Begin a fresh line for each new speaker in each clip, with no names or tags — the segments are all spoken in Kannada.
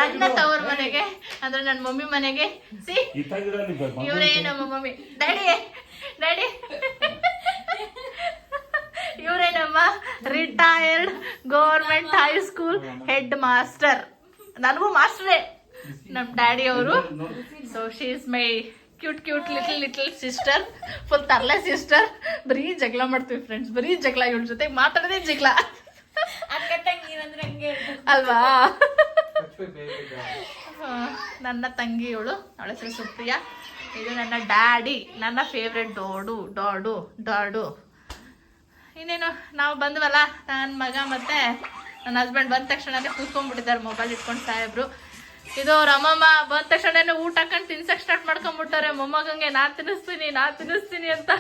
ನನ್ನ ತವ್ರ ಮನೆಗೆ ಅಂದ್ರೆ ನನ್ನ ಮಮ್ಮಿ ಮನೆಗೆ ಸಿ ಇವರೇ ನಮ್ಮ ಮಮ್ಮಿ ಡ್ಯಾಡಿ ಡ್ಯಾಡಿ ಇವರೇ ನಮ್ಮ retired government high school head master. ನನಗೂ ಮಾಸ್ಟರೇ ನಮ್ಮ ಡ್ಯಾಡಿ ಅವರು. So she is my cute little sister, full ತರ್ಲೆ ಸಿಸ್ಟರ್. ಬರೀ ಜಗಳ ಮಾಡ್ತೀವಿ ಫ್ರೆಂಡ್ಸ್, ಬರೀ ಜಗಳ. ಇವಳ ಜೊತೆ ಮಾತಾಡೋದೇ ಜಗಳ ಅಲ್ವಾ. ನನ್ನ ತಂಗಿ ಇವಳು, ಅವಳ ಹೆಸರು ಸುಪ್ರಿಯಾ. ಇದು ನನ್ನ ಡ್ಯಾಡಿ, ನನ್ನ ಫೇವ್ರೆಟ್ ಡಾಡು. ಇನ್ನೇನು ನಾವು ಬಂದ್ವಲ್ಲ, ನನ್ನ ಮಗ ಮತ್ತೆ ನನ್ನ ಹಸ್ಬೆಂಡ್ ಬಂದ ತಕ್ಷಣ ಕೂತ್ಕೊಂಡ್ಬಿಟ್ಟಿದ್ದಾರೆ ಮೊಬೈಲ್ ಇಟ್ಕೊಂಡು ಸಾಹೇಬ್ರು. ಇದು ಅವ್ರ ಅಮ್ಮಮ್ಮ ಬಂದ ತಕ್ಷಣ ಊಟ ಹಾಕೊಂಡು ತಿನ್ಸಕ್ ಸ್ಟಾರ್ಟ್ ಮಾಡ್ಕೊಂಡ್ಬಿಟ್ಟಾರೆ. ಮೊಮ್ಮಗಂಗೆ ನಾ ತಿನ್ನಿಸ್ತೀನಿ ಅಂತ.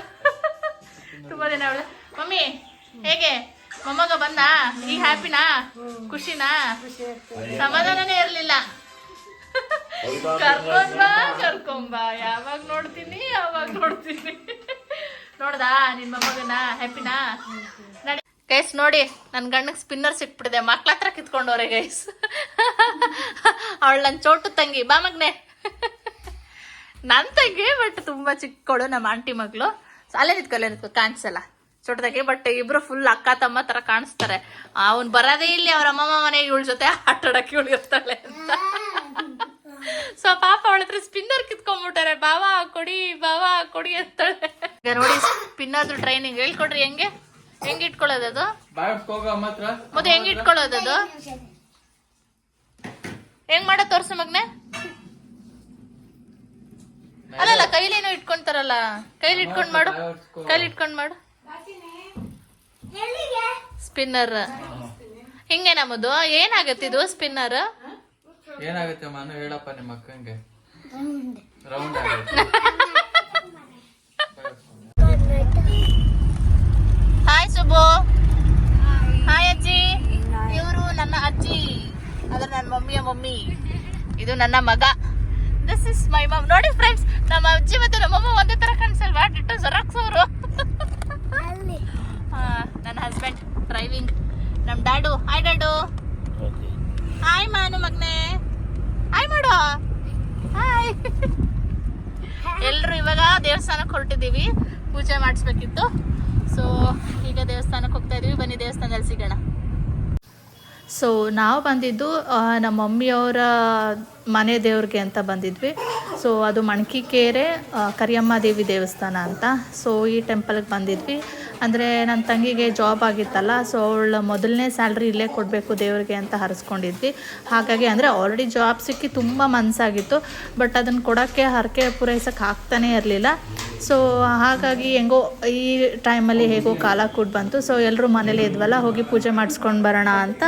ತುಂಬಾ ದಿನ ಅವಳು ಮಮ್ಮಿ ಹೇಗೆ ಮೊಮ್ಮಗ ಬಂದ, ಈಗ ಹ್ಯಾಪಿನಾ, ಖುಷಿನಾ? ಸಮಾಧಾನನೇ ಇರ್ಲಿಲ್ಲ. ಕರ್ಕೊಂಬಾ ಯಾವಾಗ ನೋಡ್ತೀನಿ ನೋಡ್ದಾ ನಿನ್ ಮೊಮ್ಮಗನ ಹ್ಯಾಪಿನಾ? ನಡಿ ಗೈಸ್, ನೋಡಿ ನನ್ ಗಂಡಗ್ ಸ್ಪಿನ್ನರ್ ಸಿಕ್ಬಿಟ್ಟಿದೆ. ಮಕ್ಳ ಹತ್ರ ಕಿತ್ಕೊಂಡವ್ರೆ ಗೈಸ್. ಅವಳು ನನ್ನ ಚೋಟು ತಂಗಿ, ಬಾ ಮಗ್ನೆ. ನನ್ನ ತಂಗಿ ಬಟ್ ತುಂಬಾ ಚಿಕ್ಕವಳು, ನಮ್ಮ ಆಂಟಿ ಮಗಳು. ಅಲ್ಲೇ ನಿತ್ಕೊ ಕಾಣಿಸಲ್ಲ ಚೋಟದಾಗಿ. ಬಟ್ ಇಬ್ರು ಫುಲ್ ಅಕ್ಕ ತಮ್ಮ ತರ ಕಾಣಿಸ್ತಾರೆ. ಅವ್ನ್ ಬರೋದೇ ಇಲ್ಲಿ ಅವ್ರ ಅಮ್ಮಮ್ಮ ಮನೆಗೆ ಇವಳ ಜೊತೆ ಆಟಾಡಕ್ಕೆ ಇವಳು ಇರ್ತಾಳೆ ಅಂತ. ಸೊ ಪಾಪ ಅವಳ ಹತ್ರ ಸ್ಪಿನ್ನರ್ ಕಿತ್ಕೊಂಡ್ಬಿಟ್ಟಾರೆ. ಬಾವಾ ಕೊಡಿ ಅಂತಾಳೆ. ಈಗ ನೋಡಿ ಸ್ಪಿನ್ನರ್ದು ಟ್ರೈನಿಂಗ್ ಹೇಳ್ಕೊಡ್ರಿ. ಹೆಂಗ್ ಇಟ್ಕೊಳ್ಳೋದದು? ಮತ್ತೆ ಹೆಂಗ್ ಇಟ್ಕೊಳ್ಳೋದದು? ಹೆಂಗ್ ಮಾಡೋ ತೋರ್ಸು ಮಗ್ನೆ. ಅಲ್ಲಲ್ಲ, ಕೈಲೇನೋ ಇಟ್ಕೊಂತಾರಲ್ಲ, ಕೈಲಿ ಇಟ್ಕೊಂಡ್ ಮಾಡು. ಸ್ಪಿನ್ನರ್ ಹಿಂಗೆ ನಮ್ಮದು. ಏನಾಗತ್ತೆ ಇದು ಸ್ಪಿನ್ನರ್?
ಏನಾಗುತ್ತೆ ಮಾನು ಹೇಳಪ್ಪ ನಿಮ್ಮ ಅಕ್ಕಂಗೆ. Round
hi Subbu. ಹಾಯ್ ಅಜ್ಜಿ. ಇವರು ನನ್ನ ಅಜ್ಜಿ, ಅದ್ರ ನನ್ನ ಮಮ್ಮಿಯ ಮಮ್ಮಿ. ಇದು ನನ್ನ ಮಗ. ದಿಸ್ ಇಸ್ ಮೈ ಮಮ್. ನೋಡಿ ಫ್ರೆಂಡ್ಸ್, ನಮ್ಮ ಅಜ್ಜಿ ಮತ್ತೆ ನಮ್ಮಮ್ಮ ಒಂದೇ ತರ ಕಾಣಿಸಲ್ವಾ? ಡಿಟ್ಟು ಜೆರಾಕ್ಸ್ ಅವರು. ನನ್ನ ಹಸ್ಬೆಂಡ್ ಡ್ರೈವಿಂಗ್. ನಮ್ಮ dad. Hi dad. Hi ಮಾನು ಮಗ್ನೆ. Hi ಮಾಡು. ಹಾಯ್. ಎಲ್ರು ಇವಾಗ ದೇವಸ್ಥಾನಕ್ಕೆ ಹೊರಟಿದ್ದೀವಿ, ಪೂಜೆ ಮಾಡಿಸ್ಬೇಕಿತ್ತು. ಸೊ ಈಗ ದೇವಸ್ಥಾನಕ್ಕೆ ಹೋಗ್ತಾ ಇದೀವಿ. ಬನ್ನಿ ದೇವಸ್ಥಾನದಲ್ಲಿ ಸಿಗೋಣ. ಸೊ ನಾವು ಬಂದಿದ್ದು ನಮ್ಮ ಮಮ್ಮಿಯವರ ಮನೆ ದೇವ್ರಿಗೆ ಅಂತ ಬಂದಿದ್ವಿ. ಸೊ ಅದು ಮಣ್ಕಿಕೆರೆ ಕರಿಯಮ್ಮ ದೇವಿ ದೇವಸ್ಥಾನ ಅಂತ. ಸೊ ಈ ಟೆಂಪಲ್ಗೆ ಬಂದಿದ್ವಿ. ಅಂದರೆ ನನ್ನ ತಂಗಿಗೆ ಜಾಬ್ ಆಗಿತ್ತಲ್ಲ, ಸೊ ಅವಳ ಮೊದಲನೇ ಸ್ಯಾಲ್ರಿ ಇಲ್ಲೇ ಕೊಡಬೇಕು ದೇವ್ರಿಗೆ ಅಂತ ಹರಿಸ್ಕೊಂಡಿದ್ವಿ. ಹಾಗಾಗಿ ಅಂದರೆ ಆಲ್ರೆಡಿ ಜಾಬ್ ಸಿಕ್ಕಿ ತುಂಬ ಮನಸ್ಸಾಗಿತ್ತು, ಬಟ್ ಅದನ್ನು ಕೊಡೋಕ್ಕೆ ಹರಕೆ ಪೂರೈಸೋಕ್ಕೆ ಆಗ್ತಾನೇ ಇರಲಿಲ್ಲ. ಸೊ ಹಾಗಾಗಿ ಹೆಂಗೋ ಈ ಟೈಮಲ್ಲಿ ಹೇಗೋ ಕಾಲ ಕೂಡ ಬಂತು. ಸೊ ಎಲ್ಲರೂ ಮನೇಲಿ ಇದ್ವಲ್ಲ, ಹೋಗಿ ಪೂಜೆ ಮಾಡಿಸ್ಕೊಂಡು ಬರೋಣ ಅಂತ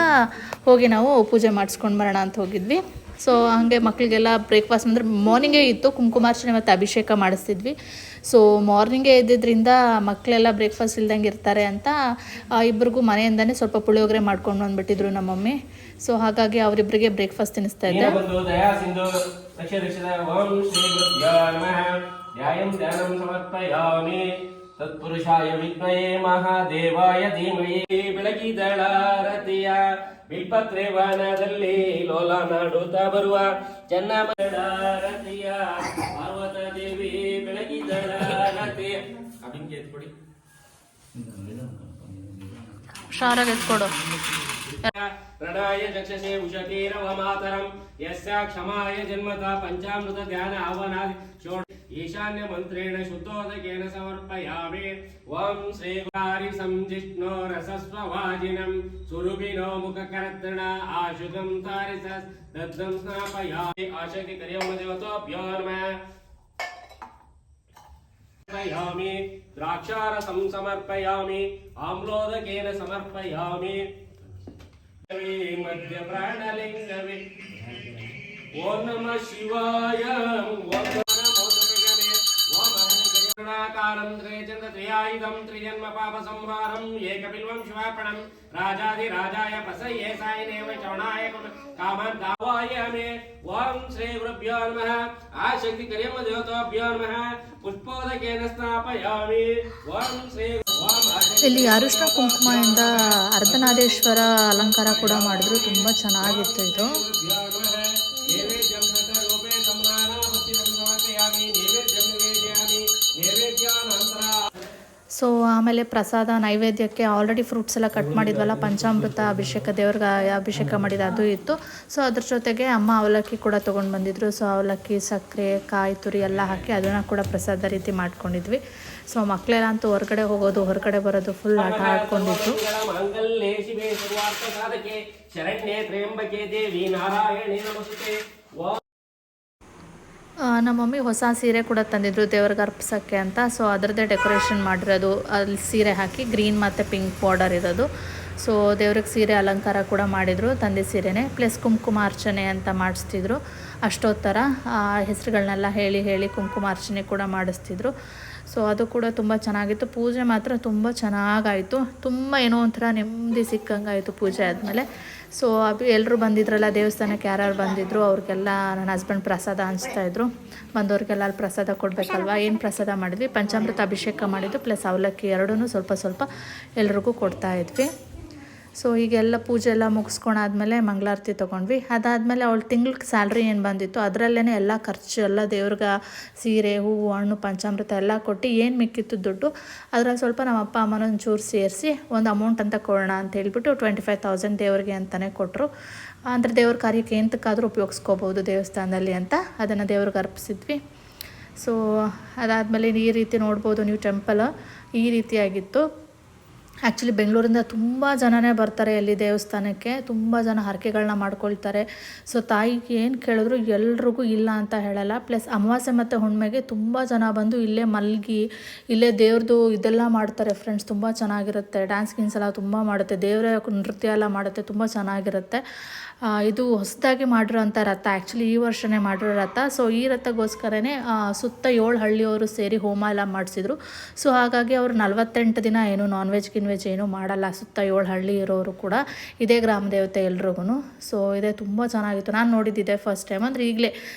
ನಾವು ಪೂಜೆ ಮಾಡಿಸ್ಕೊಂಡು ಬರೋಣ ಅಂತ ಹೋಗಿದ್ವಿ. ಸೊ ಹಾಗೆ ಮಕ್ಕಳಿಗೆಲ್ಲ ಬ್ರೇಕ್ಫಾಸ್ಟ್ ಅಂದರೆ ಮಾರ್ನಿಂಗೇ ಇತ್ತು, ಕುಂಕುಮಾರ್ಚನೆ ಮತ್ತು ಅಭಿಷೇಕ ಮಾಡಿಸ್ತಿದ್ವಿ. ಸೊ ಮಾರ್ನಿಂಗೇ ಇದ್ದಿದ್ದರಿಂದ ಮಕ್ಕಳೆಲ್ಲ ಬ್ರೇಕ್ಫಾಸ್ಟ್ ಇಲ್ದಂಗೆ ಇರ್ತಾರೆ ಅಂತ ಇಬ್ಬರಿಗೂ ಮನೆಯಿಂದನೇ ಸ್ವಲ್ಪ ಪುಳಿಯೋಗರೆ ಮಾಡ್ಕೊಂಡು ಬಂದುಬಿಟ್ಟಿದ್ರು ನಮ್ಮ ಮಮ್ಮಿ. ಸೊ ಹಾಗಾಗಿ ಅವರಿಬ್ಬರಿಗೆ ಬ್ರೇಕ್ಫಾಸ್ಟ್ ತಿನ್ನಿಸ್ತಾ ಇದ್ದೆ.
ತತ್ಪುರುಷಾಯ ವಿದ್ಮಯೇ ಮಹಾದೇವಾಯ ಧೀಮಹಿ. ಬೆಳಗಿದಳಾರತಿಯ ಬಿಲ್ಪತ್ರೆ ವನದಲ್ಲಿ ಲೋಲ ನಾಡುತ್ತಾ ಬರುವ ಚೆನ್ನಮರತಿಯ ಪಾರ್ವತ ದೇವಿ ಬೆಳಗಿದಳಾರತಿಯ. ಅಡಿಂಗೆ ಎತ್ಕೊಡಿ,
ಹುಷಾರಾಗಿ ಎತ್ಕೊಡು.
ಪ್ರಣಾಯ ಚಕ್ಷಸೆ ಉಷತೀರವ ಮಾತರಂ ಯಸ್ಯಾ ಕ್ಷಮಾಯ ಜನ್ಮತ ಪಂಚಾಮೃತ ಧ್ಯಾನ ಆವನಾದಿ ಷೋಡ ಈಶಾನ್ಯ ಮಂತ್ರೇಣ ಶುದ್ಧೋದಕೇನ ಸಮರ್ಪಯಾಮಿ. ಓಂ ಶ್ರೀ ಗುರಾರಿ ಸಂಜಿಷ್ಣೋ ರಸಸ್ವವಾಜಿನಂ ಸುರುಭಿನೋ ಮುಖಕರತ್ರಣ ಆಶುತಂ ತಾರಿಸಸ್ ದದ್ದಂ ಸ್ನಾಪಯಾಮಿ. ಆಶಕ್ತಿ ಕರಿಯಮ ದೇವತೋಭ್ಯೋ ನಮಃ. ದ್ರಾಕ್ಷಾರಸಂ ಸಮರ್ಪಯಾಮಿ. ಆಮ್ಲೋದಕೇನ ಸಮರ್ಪಯಾಮಿ. ಮಧ್ಯ ಪ್ರಾಣಲಿಂಗವೇ. ಓಂ ನಮಃ ಶಿವಾಯ. ಓಂ ಕರುಣಾಕಾರಂ ತ್ರಯಚಂದ್ರತ್ರಯಾಯುಧಂ ತ್ರಿಜನ್ಮ ಪಾಪ ಸಂಹಾರಂ ಏಕಬಿಲ್ವಂ ಶಿವಾರ್ಪಣಂ ರಾಜಾಧಿರಾಜಾಯ ಪ್ರಸಯ್ಯೇ ಸಾಯಿನೇವ ಚೌಣಾಯ ಕಾಮಾನ್ ಗಾವಾಯಾಮಿ. ಓಂ ಶ್ರೀ ಗುರುಭ್ಯೋ ನಮಃ. ಆಶಕ್ತಿ ಕರಿಯಮ್ಮ ದೇವತಾಭ್ಯೋ ನಮಃ. ಪುಷ್ಪೋದಕೇನ ಸ್ಥಾಪಯಾಮಿ. ಓಂ ಶ್ರೀ.
ಇಲ್ಲಿ ಅರಿಶಿನ ಕುಂಕುಮದಿಂದ ಅರ್ಧನಾದೇಶ್ವರ ಅಲಂಕಾರ ಕೂಡ ಮಾಡಿದ್ರು, ತುಂಬ ಚೆನ್ನಾಗಿತ್ತು ಇದು. ಸೊ ಆಮೇಲೆ ಪ್ರಸಾದ ನೈವೇದ್ಯಕ್ಕೆ ಆಲ್ರೆಡಿ ಫ್ರೂಟ್ಸ್ ಎಲ್ಲ ಕಟ್ ಮಾಡಿದ್ವಲ್ಲ, ಪಂಚಾಮೃತ ಅಭಿಷೇಕ ದೇವ್ರಿಗೆ ಅಭಿಷೇಕ ಮಾಡಿದ ಅದು ಇತ್ತು. ಸೊ ಅದ್ರ ಜೊತೆಗೆ ಅಮ್ಮ ಅವಲಕ್ಕಿ ಕೂಡ ತೊಗೊಂಡು ಬಂದಿದ್ರು. ಸೊ ಅವಲಕ್ಕಿ, ಸಕ್ಕರೆ, ಕಾಯಿ ತುರಿ ಎಲ್ಲ ಹಾಕಿ ಅದನ್ನು ಕೂಡ ಪ್ರಸಾದ ರೀತಿ ಮಾಡ್ಕೊಂಡಿದ್ವಿ. ಸೊ ಮಕ್ಕಳೆಲ್ಲ ಅಂತೂ ಹೊರಗಡೆ ಹೋಗೋದು ಹೊರಗಡೆ ಬರೋದು ಫುಲ್ ಆಟ ಆಡ್ಕೊಂಡಿದ್ರು.
ಮಾಂಗಲ್ಯೇ ಶಿವೆ ಸರ್ವಾರ್ಥ ಸಾಧಕೆ ಶರಣ್ಯೇ ತ್ರ್ಯಂಬಕೆ ದೇವಿ ನಾರಾಯಣೇ ನಮಸ್ತುತೆ.
ನಮ್ಮ ಮಮ್ಮಿ ಹೊಸ ಸೀರೆ ಕೂಡ ತಂದಿದ್ರು ದೇವ್ರಿಗೆ ಅರ್ಪಿಸೋಕ್ಕೆ ಅಂತ. ಸೊ ಅದರದ್ದೇ ಡೆಕೋರೇಷನ್ ಮಾಡಿರೋದು, ಅಲ್ಲಿ ಸೀರೆ ಹಾಕಿ ಗ್ರೀನ್ ಮತ್ತು ಪಿಂಕ್ ಬಾರ್ಡರ್ ಇರೋದು. ಸೊ ದೇವ್ರಿಗೆ ಸೀರೆ ಅಲಂಕಾರ ಕೂಡ ಮಾಡಿದರು, ತಂದೆ ಸೀರೆನೇ. ಪ್ಲಸ್ ಕುಂಕುಮಾರ್ಚನೆ ಅಂತ ಮಾಡಿಸ್ತಿದ್ರು. ಅಷ್ಟೊತ್ತರ ಹೆಸರುಗಳನ್ನೆಲ್ಲ ಹೇಳಿ ಕುಂಕುಮಾರ್ಚನೆ ಕೂಡ ಮಾಡಿಸ್ತಿದ್ರು. ಸೊ ಅದು ಕೂಡ ತುಂಬ ಚೆನ್ನಾಗಿತ್ತು. ಪೂಜೆ ಮಾತ್ರ ತುಂಬ ಚೆನ್ನಾಗಾಯಿತು. ತುಂಬ ಏನೋ ಒಂಥರ ನೆಮ್ಮದಿ ಸಿಕ್ಕಂಗಾಯಿತು ಪೂಜೆ ಆದಮೇಲೆ. ಸೊ ಎಲ್ಲರೂ ಬಂದಿದ್ರಲ್ಲ ದೇವಸ್ಥಾನಕ್ಕೆ, ಯಾರ್ಯಾರು ಬಂದಿದ್ರು ಅವ್ರಿಗೆಲ್ಲ ನನ್ನ ಹಸ್ಬೆಂಡ್ ಪ್ರಸಾದ ಹಂಚ್ತಾಯಿದ್ರು. ಬಂದವ್ರಿಗೆಲ್ಲ ಅಲ್ಲಿ ಪ್ರಸಾದ ಕೊಡಬೇಕಲ್ವ. ಏನು ಪ್ರಸಾದ ಮಾಡಿದ್ವಿ, ಪಂಚಾಮೃತ ಅಭಿಷೇಕ ಮಾಡಿದ್ದು ಪ್ಲಸ್ ಅವಲಕ್ಕಿ ಎರಡೂ ಸ್ವಲ್ಪ ಎಲ್ರಿಗೂ ಕೊಡ್ತಾಯಿದ್ವಿ. ಸೊ ಹೀಗೆಲ್ಲ ಪೂಜೆ ಎಲ್ಲ ಮುಗಿಸ್ಕೊಂಡಾದ್ಮೇಲೆ ಮಂಗಳಾರತಿ ತೊಗೊಂಡ್ವಿ. ಅದಾದಮೇಲೆ ಅವಳು ತಿಂಗ್ಳಿಗೆ ಸ್ಯಾಲ್ರಿ ಏನು ಬಂದಿತ್ತು ಅದರಲ್ಲೇ ಎಲ್ಲ ಖರ್ಚು ಎಲ್ಲ ದೇವ್ರಿಗೆ ಸೀರೆ, ಹೂವು, ಹಣ್ಣು, ಪಂಚಾಮೃತ ಎಲ್ಲ ಕೊಟ್ಟು ಏನು ಮಿಕ್ಕಿತ್ತು ದುಡ್ಡು ಅದರಲ್ಲಿ ಸ್ವಲ್ಪ ನಮ್ಮ ಅಪ್ಪ ಅಮ್ಮನ ಒಂಚೂರು ಸೇರಿಸಿ ಒಂದು ಅಮೌಂಟ್ ಅಂತ ಕೊಡೋಣ ಅಂತ ಹೇಳ್ಬಿಟ್ಟು 25,000 ದೇವ್ರಿಗೆ ಅಂತಲೇ ಕೊಟ್ಟರು. ಅಂದರೆ ದೇವ್ರ ಕಾರ್ಯಕ್ಕೆ ಎಂತಕ್ಕಾದರೂ ಉಪಯೋಗಿಸ್ಕೋಬೋದು ದೇವಸ್ಥಾನದಲ್ಲಿ ಅಂತ ಅದನ್ನು ದೇವ್ರಿಗೆ ಅರ್ಪಿಸಿದ್ವಿ. ಸೊ ಅದಾದಮೇಲೆ ಈ ರೀತಿ ನೋಡ್ಬೋದು ನೀವು, ಟೆಂಪಲ್ ಈ ರೀತಿಯಾಗಿತ್ತು. ಆ್ಯಕ್ಚುಲಿ ಬೆಂಗಳೂರಿಂದ ತುಂಬ ಜನನೇ ಬರ್ತಾರೆ ಇಲ್ಲಿ ದೇವಸ್ಥಾನಕ್ಕೆ. ತುಂಬ ಜನ ಹರಕೆಗಳನ್ನ ಮಾಡ್ಕೊಳ್ತಾರೆ. ಸೊ ತಾಯಿಗೆ ಏನು ಕೇಳಿದ್ರು ಎಲ್ರಿಗೂ ಇಲ್ಲ ಅಂತ ಹೇಳಲ್ಲ. ಪ್ಲಸ್ ಅಮಾವಾಸ್ಯೆ ಮತ್ತು ಹುಣ್ಣಿಮೆಗೆ ತುಂಬ ಜನ ಬಂದು ಇಲ್ಲೇ ಮಲಗಿ ಇಲ್ಲೇ ದೇವ್ರದ್ದು ಇದೆಲ್ಲ ಮಾಡ್ತಾರೆ ಫ್ರೆಂಡ್ಸ್. ತುಂಬ ಚೆನ್ನಾಗಿರುತ್ತೆ. ಡ್ಯಾನ್ಸ್ ಗಿನ್ಸ್ ಎಲ್ಲ ತುಂಬ ಮಾಡುತ್ತೆ, ದೇವರ ನೃತ್ಯ ಎಲ್ಲ ಮಾಡುತ್ತೆ, ತುಂಬ ಚೆನ್ನಾಗಿರುತ್ತೆ. ಇದು ಹೊಸದಾಗಿ ಮಾಡಿರೋಂಥ ರಥ, ಆ್ಯಕ್ಚುಲಿ ಈ ವರ್ಷನೇ ಮಾಡಿರೋ ರಥ. ಸೊ ಈ ರಥಗೋಸ್ಕರನೇ ಸುತ್ತ 7 ಹಳ್ಳಿಯವರು ಸೇರಿ ಹೋಮ ಎಲ್ಲ ಮಾಡಿಸಿದ್ರು. ಸೊ ಹಾಗಾಗಿ ಅವರು 48 ದಿನ ಏನು ನಾನ್ ವೆಜ್ ಏನೂ ಮಾಡಲ್ಲ. ಸುತ್ತ 7 ಹಳ್ಳಿ ಇರೋರು ಕೂಡ ಇದೇ ಗ್ರಾಮ ದೇವತೆ ಎಲ್ರಿಗೂ. ಸೊ ಇದೇ ತುಂಬ ಚೆನ್ನಾಗಿತ್ತು. ನಾನು ನೋಡಿದ್ದಿದೆ ಫಸ್ಟ್ ಟೈಮ್, ಅಂದರೆ ಈಗಲೇ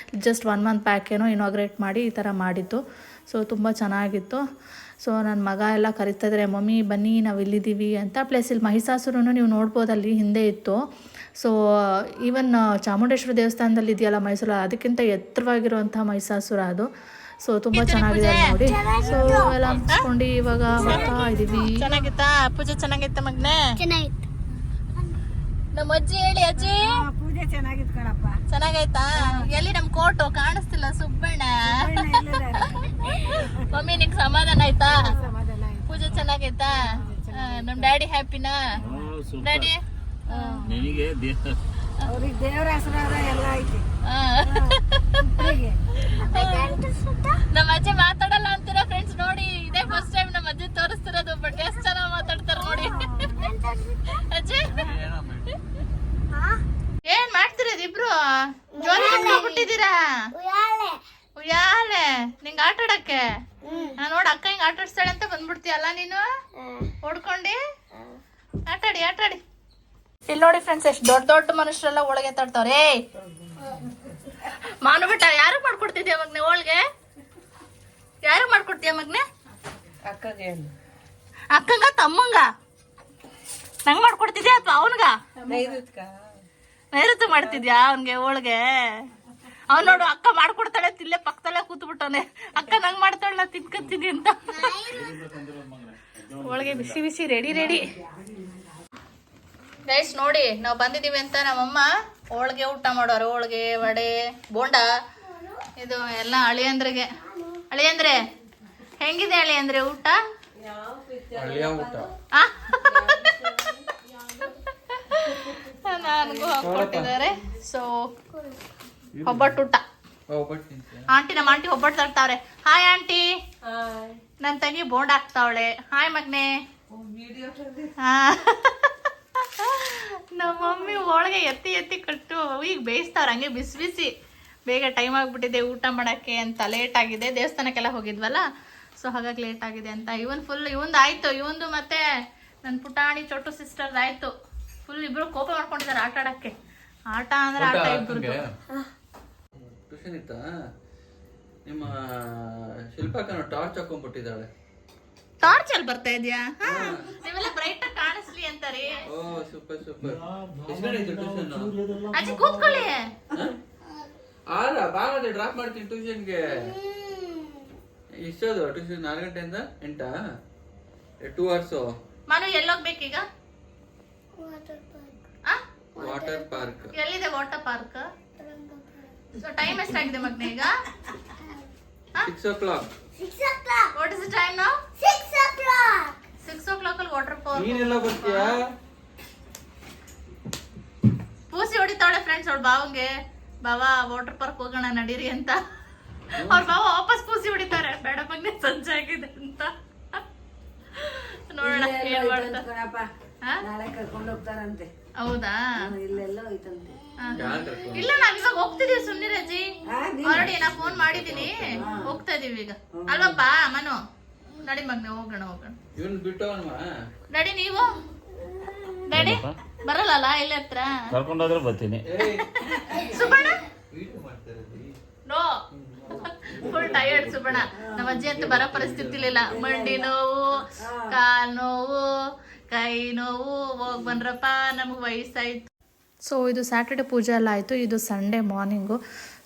ಜಸ್ಟ್ 1 ಮಂತ್ ಬ್ಯಾಕ್ ಏನೋ ಇನಾಗ್ರೇಟ್ ಮಾಡಿ ಈ ಥರ ಮಾಡಿದ್ದು. ಸೊ ತುಂಬ ಚೆನ್ನಾಗಿತ್ತು. ಸೊ ನನ್ನ ಮಗ ಎಲ್ಲ ಕರಿತಾಯಿದ್ರೆ, ಮಮ್ಮಿ ಬನ್ನಿ ನಾವು ಇಲ್ಲಿದ್ದೀವಿ ಅಂತ. ಪ್ಲಸ್ ಇಲ್ಲಿ ಮಹಿಷಾಸುರನು ನೀವು ನೋಡ್ಬೋದು, ಅಲ್ಲಿ ಹಿಂದೆ ಇತ್ತು. ಸೊ ಈವನ್ ಚಾಮುಂಡೇಶ್ವರಿ ದೇವಸ್ಥಾನದಲ್ಲಿ ಇದೆಯಲ್ಲ ಮೈಸೂರು, ಅದಕ್ಕಿಂತ ಎತ್ತರವಾಗಿರುವಂಥ ಮಹಿಷಾಸುರ ಅದು. ಸೊ ತುಂಬ ಚೆನ್ನಾಗಿದೆ ನೋಡಿ. ಸೊ ಎಲ್ಲ ಮುಗಿಸ್ಕೊಂಡು ಇವಾಗ ಹೋಗ್ತಾ ಇದೀವಿ.
ಚೆನ್ನಾಗಿತ್ತಾ ಪೂಜೆ? ಚೆನ್ನಾಗಿತ್ತ ಮಗ್ನೆ? ಚೆನ್ನಾಗಿತ್ತು. ನಮ್ಮ ಅಜ್ಜಿ ಹೇಳಿ, ಅಜ್ಜಿ
ಪೂಜೆ ಚೆನ್ನಾಗಿತ್ತು ಕಣಪ್ಪ.
ಚೆನ್ನಾಗೈತಾ? ಎಲ್ಲಿ ನಮ್ ಕೋಟು ಕಾಣಿಸ್ತಿಲ್ಲ, ಸುಬ್ಬಣ್ಣ. ಮಮ್ಮಿ ನಿಂಗೆ ಸಮಾಧಾನ ಆಯ್ತಾ? ಪೂಜೆ ಚೆನ್ನಾಗೈತಾ? ನಮ್ ಡ್ಯಾಡಿ ಹ್ಯಾಪಿನಾ? ಡ್ಯಾಡಿ
ಅವ್ರಿಗೆ ದೇವರ ಆಶೀರ್ವಾದ ಎಲ್ಲ ಐತಿ.
ನಮ್ಮ ಅಜ್ಜಿ ಮಾತಾಡಲ್ಲ ಅಂತೀರಾ ಫ್ರೆಂಡ್ಸ್? ನೋಡಿ, ಇದೇ ಫಸ್ಟ್ ಟೈಮ್ ನಮ್ಮ ಅಜ್ಜಿ ತೋರಿಸ್ತಿರೋದು. ಬಟ್ ಎಷ್ಟು ಚೆನ್ನಾಗಿ ಮಾತಾಡ್ತಾರೆ ನೋಡಿ. ಅಜ್ಜಿ
ಏನ್ ಮಾಡ್ತಿರೋದು ಇಬ್ರು? ಜೋರಾಗಿ ಬಿಟ್ಟಿದ್ದೀರಾ? ಉಯ್ಯಾಲೆ ನಿಂಗೆ ಆಟ ಆಡಕ್ಕೆ? ನಾನು ನೋಡ ಅಕ್ಕ ಹಿಂಗೆ ಆಟ ಆಡಿಸ್ತಾಳೆ ಅಂತ ಬಂದ್ಬಿಡ್ತೀಯಲ್ಲ ನೀನು ಓಡ್ಕೊಂಡು. ಆಟಾಡಿ ಇಲ್ಲಿ ನೋಡಿ ಫ್ರೆಂಡ್ಸ್, ಎಷ್ಟು ದೊಡ್ಡ ಮನುಷ್ಯರೆಲ್ಲ ಒಳಗೆ ತಡ್ತಾವ್ರೆ. ಮಾನು ಬಿಟ್ಟ ಯಾರು ಮಾಡ್ಕೊಡ್ತಿದ್ಯಾ ಮಗ್ನೆ? ಹೋಳ್ಗೆ ಯಾರು ಮಾಡ್ಕೊಡ್ತೀಯ ಮಗ್ನೆ? ಅಕ್ಕಂಗ ತಮ್ಮಂಗ ನಂಗೆ ಮಾಡ್ಕೊಡ್ತಿದ್ಯಾ ಅಥವಾ ಅವನ್ಗ ನೈಋತ್ಯ ಮಾಡ್ತಿದ್ಯಾ ಅವನ್ಗೆ ಹೋಳ್ಗೆ? ಅವ್ನು ನೋಡು ಅಕ್ಕ ಮಾಡ್ಕೊಡ್ತಾಳೆ, ತಿಲ್ಲೇ ಪಕ್ಕದಲ್ಲೇ ಕೂತ್ಬಿಟ್ಟವನೆ. ಅಕ್ಕ ನಂಗೆ ಮಾಡ್ತಾಳ ತಿನ್ಕಂತೀನಿ ಅಂತ. ಹೋಳ್ಗೆ ಬಿಸಿ ರೆಡಿ. ಗೈಸ್ ನೋಡಿ, ನಾವು ಬಂದಿದ್ದೀವಿ ಅಂತ ನಮ್ಮಮ್ಮ ಹೋಳ್ಗೆ ಊಟ ಮಾಡೋರು. ಹೋಳ್ಗೆ, ವಡೆ, ಬೋಂಡ, ಇದು ಎಲ್ಲ ಅಳಿಯಂದ್ರಿಗೆ. ಅಳಿಯಂದ್ರೆ ಹೆಂಗಿದೆ ಅಳಿಯಂದ್ರೆ ಊಟ? ನನಗೂ ಹಾಕೊಟ್ಟಿದ್ದಾರೆ. ಸೊ ಒಬ್ಬಟ್ಟು ಊಟ. ಆಂಟಿ, ನಮ್ಮ ಆಂಟಿ ಒಬ್ಬಟ್ಟು ತರ್ತಾವ್ರೆ. Hi aunty. ನನ್ನ ತಂಗಿ ಬೋಂಡ ಹಾಕ್ತಾವಳೆ. ಹಾಯ್ ಮಗ್ನೆ. ನಮ್ಮ ಮಮ್ಮಿ ಹೋಳಿಗೆ ಎತ್ತಿ ಕಟ್ಟು ಈಗ ಬೇಯಿಸ್ತಾವ್ರ, ಹಂಗೆ ಬಿಸಿ. ಬೇಗ ಟೈಮ್ ಆಗಿಬಿಟ್ಟಿದೆ ಊಟ ಮಾಡೋಕ್ಕೆ ಅಂತ. ಲೇಟ್ ಆಗಿದೆ, ದೇವಸ್ಥಾನಕ್ಕೆಲ್ಲ ಹೋಗಿದ್ವಲ್ಲ. ಸೊ ಹಾಗಾಗಿ ಲೇಟ್ ಆಗಿದೆ ಅಂತ. ಇವಂದು ಆಯ್ತು, ಇವಂದು ಮತ್ತೆ ನನ್ನ ಪುಟಾಣಿ ಚೋಟು ಸಿಸ್ಟರ್ದು ಆಯ್ತು. ಫುಲ್ ಇಬ್ರು ಕೋಪ ಮಾಡ್ಕೊಂಡಿದ್ದಾರೆ ಆಟ ಆಡಕ್ಕೆ. ಆಟ ಅಂದ್ರೆ ಆಟ ಇಬ್ಬರದು.
ಟ್ಯೂಷನ್ ಇತ್ತಾ? ನಿಮ್ಮ ಶಿಲ್ಪಕ್ಕನ ಟಾರ್ಚ್ ಹಾಕೊಂಡ್ಬಿಟ್ಟಿದ್ದಾಳೆ.
ಟಾರ್ಚ್ ಅಲ್ಲಿ ಬರ್ತಾ ಇದೆಯಾ? ನೀವೆಲ್ಲ ಬ್ರೈಟ್ ಆಗಿ ಕಾಣಿಸ್ಲಿ ಅಂತಾರೆ.
ಓ ಸೂಪರ್. ಟ್ಯೂಷನ್
ಅಜ್ಜಿ ಕೂತ್ಕೊಳ್ಳಿ.
ಬಾರದೆ ಡ್ರಾಪ್ ಮಾಡ್ತೀನಿ ಟ್ಯೂಷನ್ಗೆ. ಇಷ್ಟೋದು ಟ್ಯೂಷನ್ 4 ಗಂಟೆಯಿಂದ 8. 2 hours
ಮನು ಎಲ್ಲೋಗ್ಬೇಕೀಗ?
Water park.
ಎಲ್ಲಿದೆ ವಾಟರ್ ಪಾರ್ಕ್? ಸೊ ಟೈಮ್ ಎಷ್ಟಾಗಿದೆ ಮಗ್ನೆ ಈಗ?
6 o'clock.
What is the time now? 6 o'clock ಅಲ್ಲಿ ವಾಟರ್ ಪಾರ್ಕ್.
ನೀನೆಲ್ಲ ಬರ್ತೀಯಾ?
ಪೂಸಿ ಹೊಡಿತಾವಳೆ ಫ್ರೆಂಡ್ಸ್ ಅವಳ ಬಾವಂಗೆ, ಬಾವಾ ವಾಟರ್ ಪಾರ್ಕ್ ಹೋಗೋಣ ನಡೀರಿ ಅಂತ. ಅವ್ರ ಬಾವ ವಾಪಸ್ ಪೂಸಿ ಹೊಡಿತಾರೆ, ಬೇಡ ಮಗ್ನೆ ಸಂಜೆ ಆಗಿದೆ ಅಂತ. ನೋಡೋಣ ಏನ್ ಮಾಡ್ತಾ.
ನಾಳೆ ಕರ್ಕೊಂಡು ಹೋಗ್ತಾರಂತೆ.
ಹೌದಾ?
ಇಲ್ಲೆಲ್ಲ ಹೋಯ್ತಂತೆ.
ಇಲ್ಲ ನಾವ್ ಇವಾಗ ಹೋಗ್ತಿದೀವಿ, ಸುಮ್ನಿ ರಜಿ. ಆಲ್ರೆಡಿ ನಾ ಫೋನ್ ಮಾಡಿದೀನಿ, ಹೋಗ್ತಾ ಇದೀವಿ ಈಗ ಅಲ್ವಪ್ಪ ಮನು? ನಡಿ ಮಗ್ನೆ ಹೋಗೋಣ.
ಇವನ್ ಬಿಟ್ಟು
ನಡಿ ನೀವು. ನಡಿ ಬರಲ್ಲ ಇಲ್ಲ ಹತ್ರ
ಕರ್ಕೊಂಡೋದ್ರೆ ಬರ್ತೀನಿ.
Subanna no, full tired Subanna. ನಮ್ಮ ಅಜ್ಜಿ ಅಂತ ಬರೋ ಪರಿಸ್ಥಿತಿ ಇಲ್ಲ. ಮಂಡಿ ನೋವು, ಕಾಲ್ ನೋವು, ಕೈ ನೋವು. ಹೋಗ್ ಬಂದ್ರಪ್ಪ, ನಮ್ಗೆ ವಯಸ್ಸಾಯ್ತು. ಸೊ ಇದು ಸ್ಯಾಟರ್ಡೆ ಪೂಜೆ ಎಲ್ಲ ಆಯಿತು. ಇದು ಸಂಡೇ ಮಾರ್ನಿಂಗು.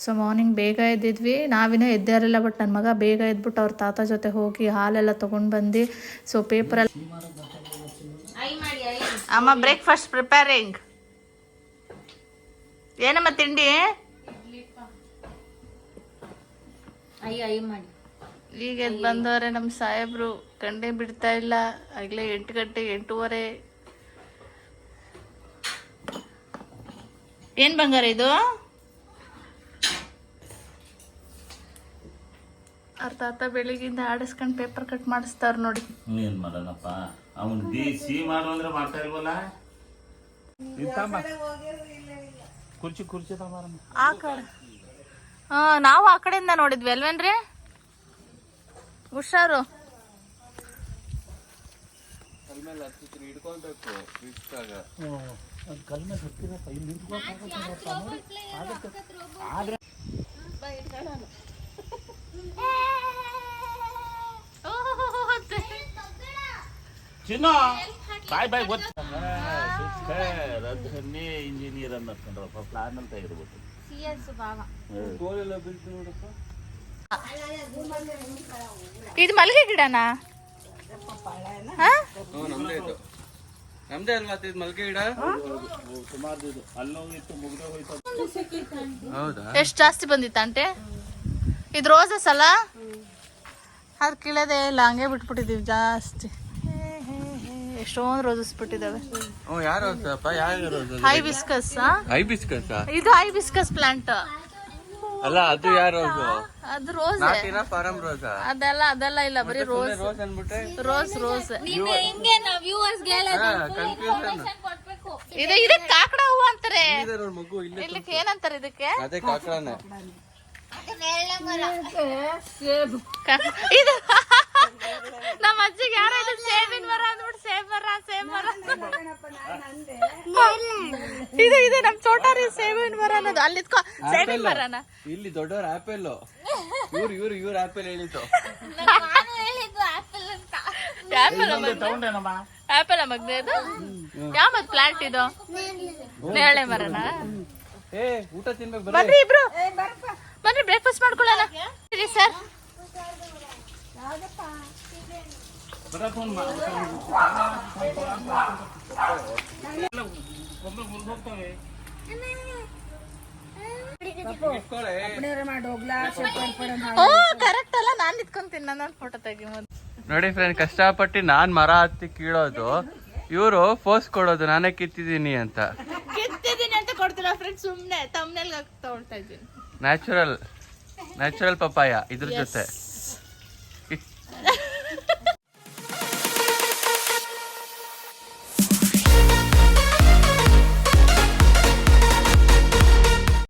ಸೊ ಮಾರ್ನಿಂಗ್ ಬೇಗ ಎದ್ದಿದ್ವಿ, ನಾವಿನ್ನ ಎದ್ದೇ ಇರಲಿಲ್ಲ. ಬಟ್ ನನ್ನ ಮಗ ಬೇಗ ಎದ್ಬಿಟ್ಟು ಅವ್ರ ತಾತ ಜೊತೆ ಹೋಗಿ ಹಾಲೆಲ್ಲ ತೊಗೊಂಡು ಬಂದು ಸೊ ಪೇಪರಲ್ಲಿ ಅಮ್ಮ ಬ್ರೇಕ್ಫಾಸ್ಟ್ ಪ್ರಿಪೇರಿಂಗ್. ಏನಮ್ಮ ತಿಂಡಿ? ಈಗ ಎದ್ದು ಬಂದವ್ರೆ ನಮ್ಮ ಸಾಹೇಬ್ರು, ಕಂಡೇ ಬಿಡ್ತಾ ಇಲ್ಲ. ಆಗಲೇ 8 ಗಂಟೆ 8:30. ಏನ್ ಬಂಗಾರ ಇದು? ಅವ್ರ ತಾತ ಬೆಳಿಗ್ಗಿಂದ ಆಡಿಸ್ಕೊಂಡು ಪೇಪರ್ ಕಟ್ ಮಾಡಿಸ್ತಾರ ನೋಡಿ.
ಏನ್ ಮಾಡೋಣಪ್ಪ, ಅವನ್ ಸಿ ಮಾಡು ಅಂದ್ರೆ ಮಾಡ್ತಾ ಇಲ್ವಲ್ಲ. ಕುರ್ಚಿ
ಆ ಕಡೆ ನಾವು ಆ ಕಡೆಯಿಂದ ನೋಡಿದ್ವಿ ಅಲ್ವೇನ್ರಿ? ಹುಷಾರು.
ಚಿನ್ನ ಬಾಯ್ ಗೊತ್ತೇ ಇಂಜಿನಿಯರ್ ಅನ್ನೋದ್ರಪ್ಪ, ಪ್ಲಾನ್ ಅಂತ ಇರ್ಬೋದು.
ಇದು ಮಲ್ಲಿಗೆ ಗಿಡನಾ?
ನಮ್ದೇ ಅಲ್ವಾ ಇದು ಮಲ್ಗೆ ಗಿಡ?
ಸುಮಾರು ಅಲ್ಲೋಗಿತ್ತು, ಮುಗ್ದೆ ಹೋಯ್ತು.
ಹೌದಾ?
ಎಷ್ಟು ಜಾಸ್ತಿ ಬಂದಿತ್ತಂತೆ ಇದು ರೋಸಸ್ ಅಲ್ಲ? ಅದು ಕೀಳದೆ ಇಲ್ಲ, ಹಂಗೆ ಬಿಟ್ಬಿಟ್ಟಿದೀವಿ ಜಾಸ್ತಿ. ಎಷ್ಟೊಂದು ರೋಸಸ್ ಬಿಟ್ಟಿದಾವೆ. ಹೈಬಿಸ್ಕಸ್. ಇದು ಹೈಬಿಸ್ಕಸ್ ಪ್ಲಾಂಟ್
ಅಲ್ಲ, ಅದು ಯಾರು?
ಅದು ರೋಸ್. ಅದೆಲ್ಲ ಇಲ್ಲ, ಬರೀ ರೋಸ್. ಇದು ಕಾಕಡ ಹೂವು ಅಂತಾರೆ. ಇಲ್ಲಕ್ಕೆ ಏನಂತಾರೆ ಇದಕ್ಕೆ? ಇದು ನಮ್ಮ ಅಜ್ಜಿಗೆ ಯಾರೋ ಸೇಬಿನ ಮರ ಅಂದ್ಬಿಟ್ಟು ಸೇಬ್ ಮರ. ಇದು ನಮ್ ಚೋಟಾರಿ ಸೇಬಿನ ಮರ ಅನ್ನೋದು. ಅಲ್ಲಿ ಸೇಬಿನ ಮರನ
ಇಲ್ಲಿ ದೊಡ್ಡವ್ರ ಆಪಲ್. ಇವ್ರು ಆಪಲ್ ಹೇಳಿದ್ದು.
ಆಪಲ್ ಮಗ್ನೆ ಇದು ಯಾವ ಪ್ಲಾಂಟ್ ಇದು? ನೇರಳೆ ಮರನ?
ಊಟ ತಿನ್ಬೇಕು
ಬರ್ರಿ ಇಬ್ರು, ಬನ್ರಿ ಬ್ರೇಕ್ಫಾಸ್ಟ್ ಮಾಡ್ಕೊಳ್ಳೋಣ ಸರ್. ಕರೆಕ್ಟ್ ಅಲ್ಲ, ನಾನ್ ನಿತ್ಕೊಂತೀನಿ, ನನ್ನ ಫೋಟೋ ತೆಗಿ.
ನೋಡಿ ಫ್ರೆಂಡ್, ಕಷ್ಟಪಟ್ಟು ನಾನ್ ಮರ ಹತ್ತಿ ಕೀಳೋದು, ಇವರು ಫೋರ್ಸ್ ಕೊಡೋದು ನಾನೇ ಕಿತ್ತಿದೀನಿ ಅಂತ
ಕೊಡ್ತೀರಾ ಫ್ರೆಂಡ್ಸ್? ಸುಮ್ನೆ ತಮ್ಮನೆಲ್ಲ ತಗೊಳ್ತಾ ಇದ್ದೀನಿ.
ನ್ಯಾಚುರಲ್ ಪಪ್ಪಾಯ ಇದ್ರ ಜೊತೆ.